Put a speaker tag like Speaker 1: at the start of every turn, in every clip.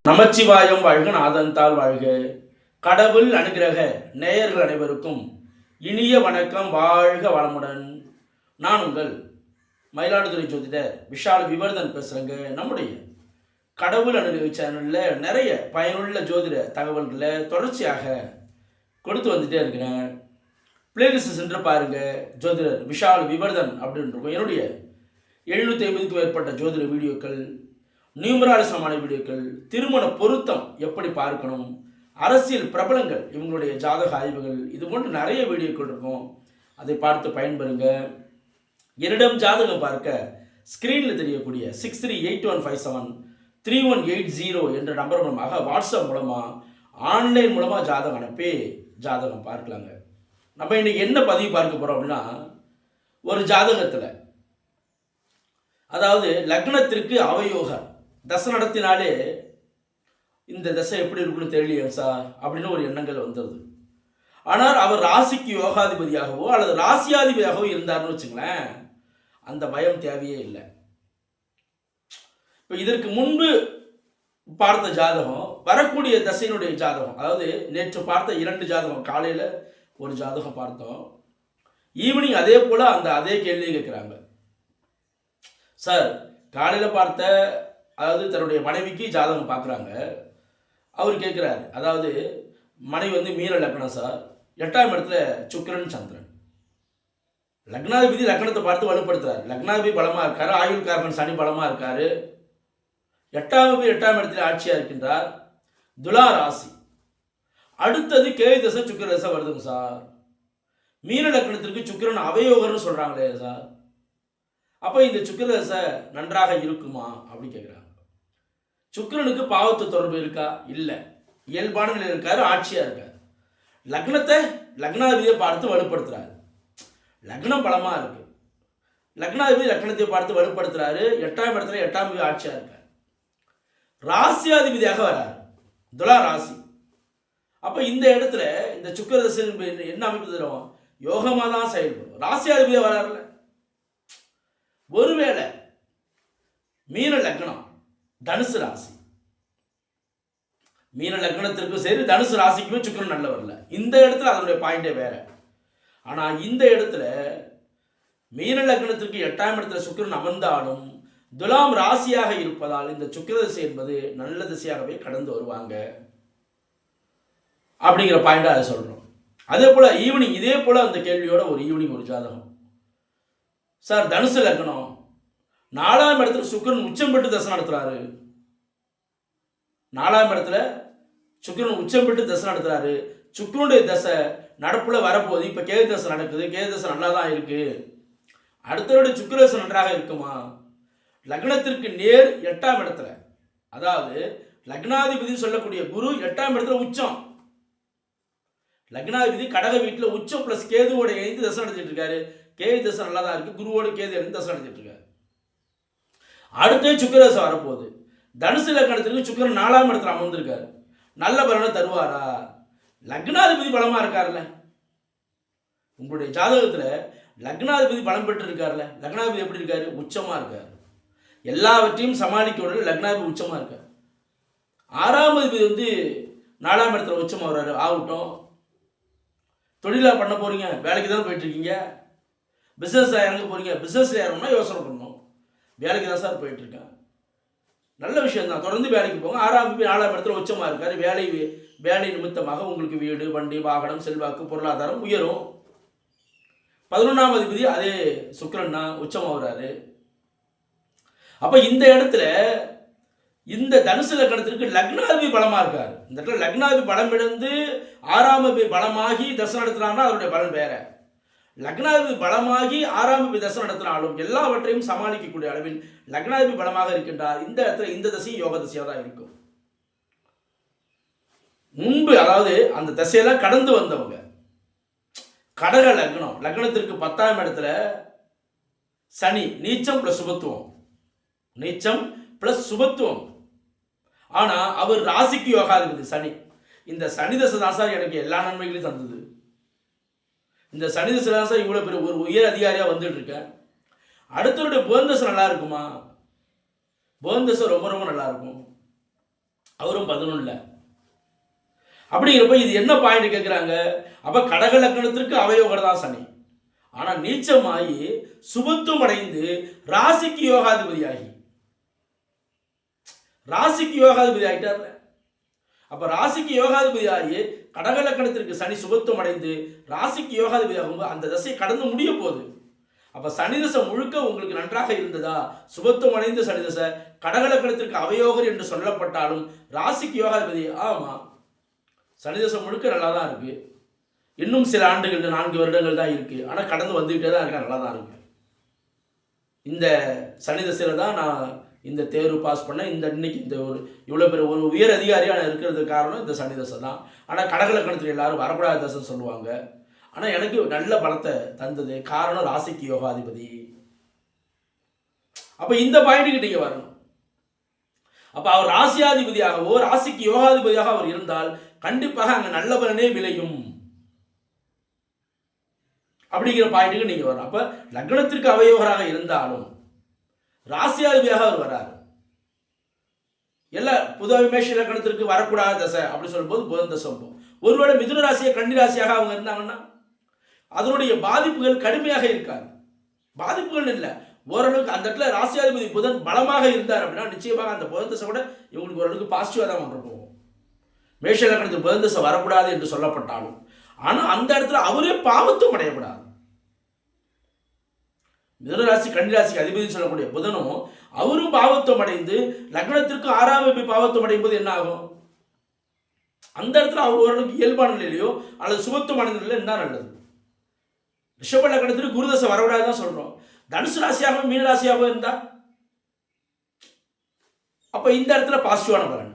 Speaker 1: நமச்சிவாயம் வாழ்க, நாதந்தால் வாழ்க. கடவுள் அனுகிரக நேயர்கள் அனைவருக்கும் இனிய வணக்கம். வாழ்க வளமுடன். நான் உங்கள் மயிலாடுதுறை ஜோதிடர் விஷால் விவர்தன் பேசுகிறேங்க. நம்முடைய கடவுள் அனுகிரக சேனலில் நிறைய பயனுள்ள ஜோதிட தகவல்களை தொடர்ச்சியாக கொடுத்து வந்துட்டே இருக்கிறேன். பிளேலிஸ்ட் சென்று பாருங்கள். ஜோதிடர் விஷால் விவர்தன் அப்படின்னு இருக்கும். என்னுடைய 750க்கும் மேற்பட்ட ஜோதிட வீடியோக்கள், நியூமராலிசமான வீடியோக்கள், திருமண பொருத்தம் எப்படி பார்க்கணும், அரசியல் பிரபலங்கள் இவங்களுடைய ஜாதக ஆய்வுகள், இது போன்று நிறைய வீடியோக்கள் இருக்கும். அதை பார்த்து பயன்பெறுங்க. என்னிடம் ஜாதகம் பார்க்க ஸ்க்ரீனில் தெரியக்கூடிய 6381573180 என்ற நம்பர் மூலமாக வாட்ஸ்அப் மூலமாக ஆன்லைன் மூலமாக ஜாதகம் அனுப்பி ஜாதகம் பார்க்கலாங்க. நம்ம இன்றைக்கி என்ன பதிவு பார்க்க போகிறோம் அப்படின்னா, ஒரு ஜாதகத்தில் அதாவது லக்னத்திற்கு அவயோகம் தசை நடத்தினாலே இந்த தசை எப்படி இருக்குன்னு தெரியலையே சார் அப்படின்னு ஒரு எண்ணங்கள் வந்துடுது. ஆனால் அவர் ராசிக்கு யோகாதிபதியாகவோ அல்லது ராசியாதிபதியாகவோ இருந்தார்னு வச்சுங்களேன், அந்த பயம் தேவையே இல்லை. இப்போ இதற்கு முன்பு பார்த்த ஜாதகம், வரக்கூடிய தசையினுடைய ஜாதகம், அதாவது நேற்று பார்த்த 2 ஜாதகம், காலையில் ஒரு ஜாதகம் பார்த்தோம், ஈவினிங் அதே போல் அதே கேள்வியை கேட்குறாங்க. சார், காலையில் பார்த்த அதாவது தன்னுடைய மனைவிக்கு ஜாதகம் பார்க்குறாங்க. அவர் கேட்குறாரு, அதாவது மனைவி மீன லக்னம் சார், 8ஆம் இடத்துல சுக்கிரன் சந்திரன், லக்னாதிபதி லக்னத்தை பார்த்து வலுப்படுத்துறாரு. லக்னாதிபதி பலமாக இருக்காரு, ஆயுள்காரகன் சனி பலமாக இருக்காரு, 8ஆம் இடத்துல ஆட்சியாக இருக்கின்றார், துலா ராசி. அடுத்தது கேது தசை சுக்கிர தசை வருதுங்க சார். மீன லக்னத்திற்கு சுக்கிரன் அவயோகர்னு சொல்கிறாங்களே சார், அப்போ இந்த சுக்கிர தசை நன்றாக இருக்குமா அப்படி கேட்குறாங்க. சுக்கிரனுக்கு பாவத்து தொடர்பு இருக்கா? இல்லை. இயல்பான நிலையில் இருக்காரு, ஆட்சியாக இருக்கார். லக்னத்தை லக்னாதிபதியை பார்த்து வலுப்படுத்துறாரு. லக்னம் பலமாக இருக்கு, லக்னாதிபதி லக்னத்தை பார்த்து வலுப்படுத்துறாரு. 8ஆம் இடத்துல 8ஆம் வீடு ஆட்சியாக இருக்கார். ராசியாதிபதியாக வராரு, துலா ராசி. அப்போ இந்த இடத்துல இந்த சுக்கிர தசை என்ன அமைப்பு தரும்? யோகமாக தான் செயல்படும். ராசியாதிபதியாக வராருல. ஒருவேளை மீன லக்னம் தனுசு ராசி, மீன லக்னத்திற்கும் சரி தனுசு ராசிக்குமே சுக்கிரன் நல்ல வரல. இந்த இடத்துல அதனுடைய பாயிண்டே வேற. ஆனால் இந்த இடத்துல மீன லக்னத்திற்கு 8ஆம் இடத்துல சுக்கிரன் அமர்ந்தாலும் துலாம் ராசியாக இருப்பதால் இந்த சுக்கிர திசை என்பது நல்ல திசையாகவே கடந்து வருவாங்க அப்படிங்கிற பாயிண்டா அதை சொல்றோம். அதே போல ஈவினிங் இதே போல அந்த கேள்வியோட ஒரு ஈவினிங் ஒரு ஜாதகம். சார், தனுசு லக்னம், 4ஆம் இடத்துல சுக்கிரன் உச்சம் பெற்று தசை நடத்துறாரு. 4ஆம் இடத்துல சுக்கிரன் உச்சம் பெற்று தசை நடத்துறாரு. சுக்கிரனுடைய தசை நடப்புல வரப்போகுது. இப்போ கேது தசை நடக்குது, கேது தசை நல்லா தான் இருக்கு. அடுத்தவருடைய சுக்கிர தசை நன்றாக இருக்குமா? லக்னத்திற்கு நேர் 8ஆம் இடத்துல, அதாவது லக்னாதிபதி சொல்லக்கூடிய குரு 8ஆம் இடத்துல உச்சம். லக்னாதிபதி கடக வீட்டில் உச்சம் பிளஸ் கேதுவோட இணைந்து தசை நடத்திட்டு இருக்காரு. கேது தசை நல்லா தான் இருக்கு, குருவோட கேது இணைந்து தசை நடத்திட்டு இருக்காரு. அடுத்து சுக்கிர தசை வரப்போகுது. தனுசு லக்னத்திற்கு சுக்கிரன் 4ஆம் இடத்துல அமர்ந்திருக்காரு. நல்ல பலனை தருவாரா? லக்னாதிபதி பலமா இருக்காருல்ல. உங்களுடைய ஜாதகத்தில் லக்னாதிபதி பலம் பெற்று இருக்காருல்ல. லக்னாதிபதி எப்படி இருக்காரு? உச்சமா இருக்காரு. எல்லாவற்றையும் சமாளிக்க உடனே லக்னாதிபதி உச்சமா இருக்காரு. 6ஆம் அதிபதி 4ஆம் இடத்துல உச்சமா வர்றாரு. ஆகட்டும், தொழிலாக பண்ண போறீங்க, வேலைக்கு தானே போயிட்டு இருக்கீங்க. பிஸ்னஸ் இறங்க போறீங்க, பிஸ்னஸ் இறங்கணும்னா யோசனை பண்ணணும். வேலைக்கு தான் சார் போயிட்டு இருக்கேன், நல்ல விஷயம் தான், தொடர்ந்து வேலைக்கு போங்க. 4ஆம் இடத்துல உச்சமாக இருக்காரு. வேலை நிமித்தமாக உங்களுக்கு வீடு, வண்டி, வாகனம், செல்வாக்கு, பொருளாதாரம் உயரும். 11ஆம் அதிபதி அதே சுக்கிரன் தான் உச்சமாக வர்றாரு. அப்போ இந்த இடத்துல இந்த தனுசு லக்னத்திற்கு லக்னாதிபதி பலமாக இருக்காரு. இந்த இடத்துல லக்னாதிபதி பலம் இழந்து 6ஆம் அதிபதி பலமாகி தசை நடத்துறாங்கன்னா அதனுடைய பலன் வேற. லக்னாதிபதி பலமாகி 6ஆம் அதிபதி தசை நடத்தினாலும் எல்லாவற்றையும் சமாளிக்கக்கூடிய அளவில் லக்னாதிபதி பலமாக இருக்கின்றார். இந்த இடத்துல இந்த தசையும் யோக தசையாக தான் இருக்கும். முன்பு அதாவது அந்த தசையெல்லாம் கடந்து வந்தவங்க, கடக லக்னம், லக்னத்திற்கு 10ஆம் இடத்துல சனி நீச்சம் பிளஸ் சுபத்துவம், நீச்சம் பிளஸ் சுபத்துவம். ஆனா அவர் ராசிக்கு யோகாதிபதி சனி. இந்த சனி தசை தான் சார் எனக்கு எல்லா நன்மைகளையும் தந்தது. இந்த சனி தசை தான் சார் இவ்வளோ பெரிய ஒரு உயர் அதிகாரியாக வந்துட்டு இருக்கேன். அடுத்தவருடைய புதன் தசை நல்லா இருக்குமா? புதன் தசை ரொம்ப ரொம்ப நல்லா இருக்கும். அவரும் 11. அப்படிங்கிறப்ப இது என்ன பாயிண்ட் கேட்குறாங்க? அப்போ கடக லக்னத்திற்கு அவயோகர் தான் சனி. ஆனால் நீச்சமாகி சுபத்துவம் அடைந்து ராசிக்கு யோகாதிபதியாகி ஆகிட்டார்ல. அப்போ ராசிக்கு யோகாதிபதி ஆகி கடக லக்னத்திற்கு சனி சுபத்துவம் அடைந்து ராசிக்கு யோகாதிபதி ஆகும்போது அந்த தசை கடந்து முடிய போகுது. அப்போ சனி தசை முழுக்க உங்களுக்கு நன்றாக இருந்ததா? சுபத்துவம் அடைந்த சனி தசை கடக லக்னத்திற்கு அவயோகர் என்று சொல்லப்பட்டாலும் ராசிக்கு யோகாதிபதி ஆமாம் சனி தசை முழுக்க நல்லா தான் இருக்கு. இன்னும் சில ஆண்டுகள் 4 வருடங்கள் தான் இருக்கு. ஆனால் கடந்து வந்துகிட்டே தான் இருக்க, நல்லா தான் இருக்கு. இந்த சனி தசையில் தான் நான் இந்த தேர்வு பாஸ் பண்ண இன்னைக்கு இந்த இவ்வளோ பெரிய ஒரு உயர் அதிகாரியாக நான் இருக்கிறதுக்கு காரணம் இந்த சனி தசை தான். ஆனால் கடக லக்னத்தில் எல்லாரும் வரக்கூடாத தசைன்னு சொல்லுவாங்க. ஆனால் எனக்கு நல்ல பலத்தை தந்தது காரணம் ராசிக்கு யோகாதிபதி. அப்போ இந்த பாயிண்ட்டுக்கு நீங்கள் வரணும். அப்போ அவர் ராசியாதிபதியாகவோ ராசிக்கு யோகாதிபதியாக அவர் இருந்தால் கண்டிப்பாக அங்கே நல்ல பலனே விளையும் அப்படிங்கிற பாயிண்ட்டுக்கு நீங்கள் வரணும். அப்போ லக்னத்திற்கு அவயோகராக இருந்தாலும் ராசியாதிபதியாக அவர் வராரு. எல்லாம் புதுவாக மேஷ லக்னத்திற்கு வரக்கூடாத தசை அப்படி சொல்லும்போது புதன் தசை. ஒருவேளை மிதுன ராசியை கன்னி ராசியாக அவங்க இருந்தாங்கன்னா அதனுடைய பாதிப்புகள் கடுமையாக இருக்காது. பாதிப்புகள் இல்லை, ஓரளவுக்கு அந்த இடத்துல ராசியாதிபதி புதன் பலமாக இருந்தார் அப்படின்னா நிச்சயமாக அந்த புதன் தசை கூட இவங்களுக்கு ஓரளவுக்கு பாசிட்டிவாக தான் கொண்டு போகும். மேஷ லக்னத்துக்கு புதன் தசை வரக்கூடாது என்று சொல்லப்பட்டாலும் ஆனால் அந்த இடத்துல அவரே பாவத்துவம் அடையக்கூடாது. மிதுனராசி கன்னிராசிக்கு அதிபதி சொல்லக்கூடிய புதனும் அவரும் பாவத்துவம் அடைந்து லக்னத்திற்கு 6ஆம் வீடு பாவத்துவம் அடையும் போது என்ன ஆகும்? அந்த இடத்துல அவர் ஓரளவுக்கு இயல்பான நிலையிலையோ அல்லது சுபத்துவம் அடைந்த நிலையில இருந்தால் நல்லது. ரிஷப லக்னத்திற்கு குருதசை வரக்கூடாது தான் சொல்றோம். தனுசு ராசியாகவும் மீன ராசியாகவும் இருந்தா அப்ப இந்த இடத்துல பாசிட்டிவான பலன்.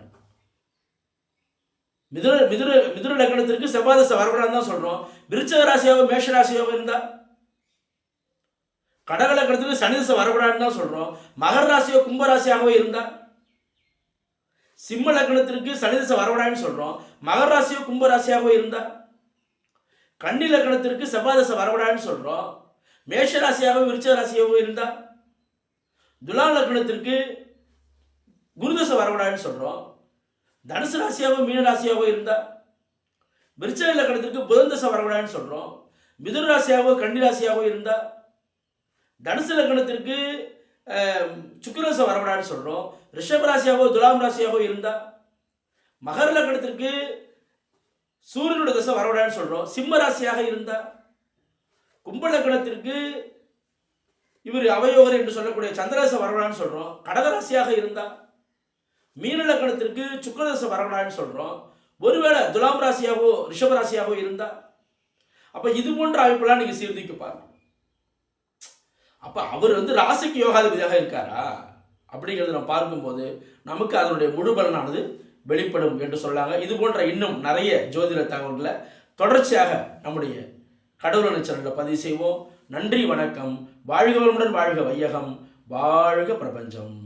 Speaker 1: மிதுன லக்னத்திற்கு செவ்வாதசை வரக்கூடாதுன்னு தான் சொல்றோம். விருச்சக ராசியாகவும் மேஷ ராசியாகவும் இருந்தா, கடக லக்னத்திற்கு சனி தசை வரக்கூடாதுன்னு தான் சொல்றோம். மகர ராசியோ கும்பராசியாகவே இருந்தா, சிம்ம லக்னத்திற்கு சனி தசை வரக்கூடாதுன்னு சொல்றோம். மகர ராசியோ கும்பராசியாகவே இருந்தா, கன்னி லக்னத்திற்கு செவ்வாதசை வரக்கூடாதுன்னு சொல்றோம். மேஷ ராசியாகவும் விருச்சக ராசியாகவும் இருந்தா, துலாம் லக்னத்திற்கு குருதசை வரக்கூடாதுன்னு சொல்றோம். தனுசு ராசியாகவும் மீன ராசியாகவும் இருந்தா, விருச்சக லக்னத்திற்கு புதன் தசை வரக்கூடாதுன்னு சொல்றோம். மிதுன ராசியாகவோ கன்னி ராசியாகவோ இருந்தா, தனுசு லக்னத்திற்கு சுக்கிரதசை வரக்கூடாதுன்னு சொல்றோம். ரிஷப ராசியாகவோ துலாம் ராசியாகவோ இருந்தா, மகர லக்னத்திற்கு சூரியனுடைய தசை வரக்கூடாதுன்னு சொல்றோம். சிம்ம ராசியாக இருந்தா, கும்ப லக்னத்திற்கு இவர் அவயோகர் என்று சொல்லக்கூடிய சந்திரதசை வரக்கூடாதுன்னு சொல்றோம். கடகராசியாக இருந்தா, மீன லக்னத்திற்கு சுக்கிரதசை வரக்கூடாதுன்னு சொல்றோம். ஒருவேளை துலாம் ராசியாகவோ ரிஷப ராசியாகவோ இருந்தா, அப்ப இது போன்ற அமைப்பெல்லாம் நீங்க சீர்திக்கு பாருங்க. அப்ப அவர் ராசிக்கு யோகாதிபதியாக இருக்காரா அப்படிங்கிறது நம்ம பார்க்கும்போது நமக்கு அதனுடைய முழு பலனானது வெளிப்படும் என்று சொல்லாங்க. இது போன்ற இன்னும் நிறைய ஜோதிட தகவல்களை தொடர்ச்சியாக நம்முடைய கடவுள் சேனலில் பதிவு செய்வோம். நன்றி, வணக்கம். வாழ்க வளமுடன், வாழ்க வையகம், வாழ்க பிரபஞ்சம்.